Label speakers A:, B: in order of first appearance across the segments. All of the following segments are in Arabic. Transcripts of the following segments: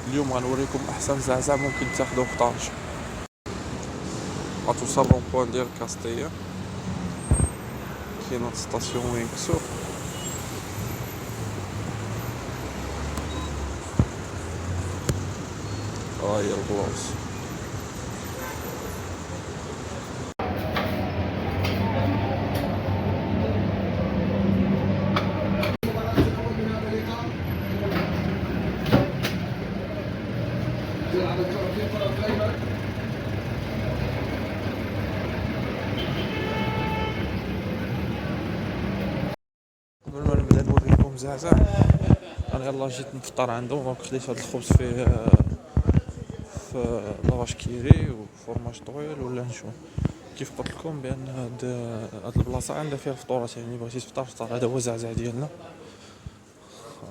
A: اليوم غنوريكم احسن زعزع ممكن تاخدوه في طنجة. غتوصل رومبوان ديال كاستيا، كاينه ستاسيون وينكسو. ها هي البلاصه. قبل ما نبدا نوريكم زعزع، انا يلاه جيت نفطر عندهم. دونك خديت هاد الخبز فيه في لاواش كيري وفرماج طويل واللانشون. كيف قلت لكم بان هاد البلاصه عندها فيها الفطورات، يعني بغيتي تفطر فطر. هذا هو الزعزع ديالنا،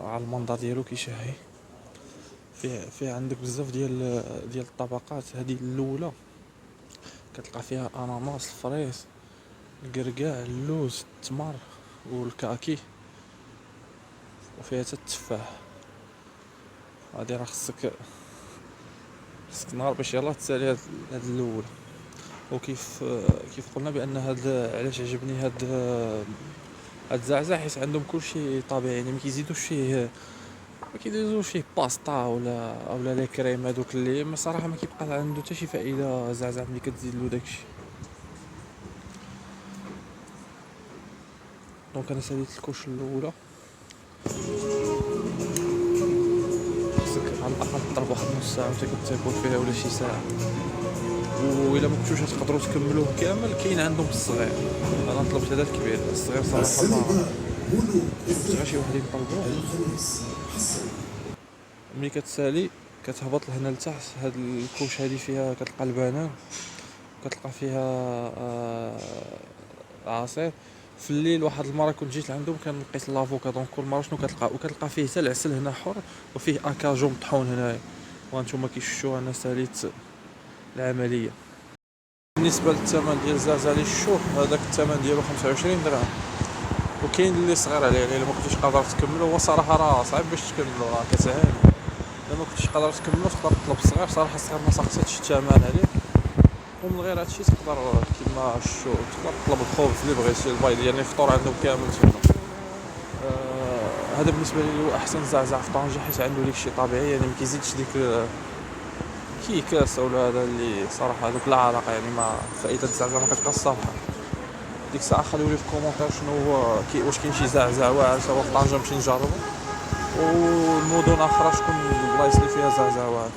A: على المنظر ديالو كيشهي. فيه عندك بزاف ديال الطبقات. هذه الاولى كتلقى فيها اناناس، الفريز، الكركاع، اللوز، التمر والكاكي، وفيها حتى التفاح. هادي راه خصك نهار باش يلاه تسالي هاد الاولى. كيف قلنا بان علاش عجبني هاد الزعزع، حيت عندهم كلشي طبيعي، يعني ما كيديزوش فيه باستا ولا لي كريم. هذوك اللي ما صراحه ما كيبقى عنده حتى شي فائده زعزع ملي كتزيد له داكشي. دونك انا ساليت الكوش الاولى. خصك على الاقل تضرب واحد نص ساعه وانت كتاكل فيها ولا شي ساعه. وإلا ما كنتوش تقدروا تكملوه كامل، كاين عندهم الصغير. انا طلبت هذا الكبير، الصغير صراحه ما كنت غير شي واحد يطلبوه. ملي كتسالي كتهبط لهنا لتحت. هاد الكوش هادي فيها كتلقى البنان، كتلقى فيها عصير. في الليل واحد المره كنت جيت لعندهم كان لقيت لافوكا. دونك كل مره شنو كتلقى فيه حتى العسل هنا حر، وفيه اكاجو مطحون هنايا. وانتم كيشوفوا انا ساليت العمليه. بالنسبه للثمن ديال الزعزع الشوك، هذاك الثمن ديالو 25 درهم. وكاين اللي صغير عليه، يعني الا ما كنتيش قادر تكملو. هو صراحه راه صعيب باش تكملو، راه كتعاني. الا ما كنتيش قادر تكملو تقدر تطلب الصغير. صراحه الصغير ما سقسيتش الثمن عليه. ومن غير هادشي تقدر كيما تقدر تطلب الخبز اللي بغيتي، البيض، يعني الفطور عندهم كامل تما. هذا بالنسبه لي هو احسن زعزع في طنجة، حيت عنده داكشي طبيعي، يعني ما كيزيدش ديك كيكاس ولا هذا اللي صراحه هذوك لا علاقه. يعني مع فائده الزعزع ما كتبقاش صالحه. ديك الساعه خليولي في الكومونتير شنو هو واش كاين شي زعزع واعر سوا في طنجة نمشي نجربو، والمدن اخرى شكون البلايص اللي فيها زعزع واعر.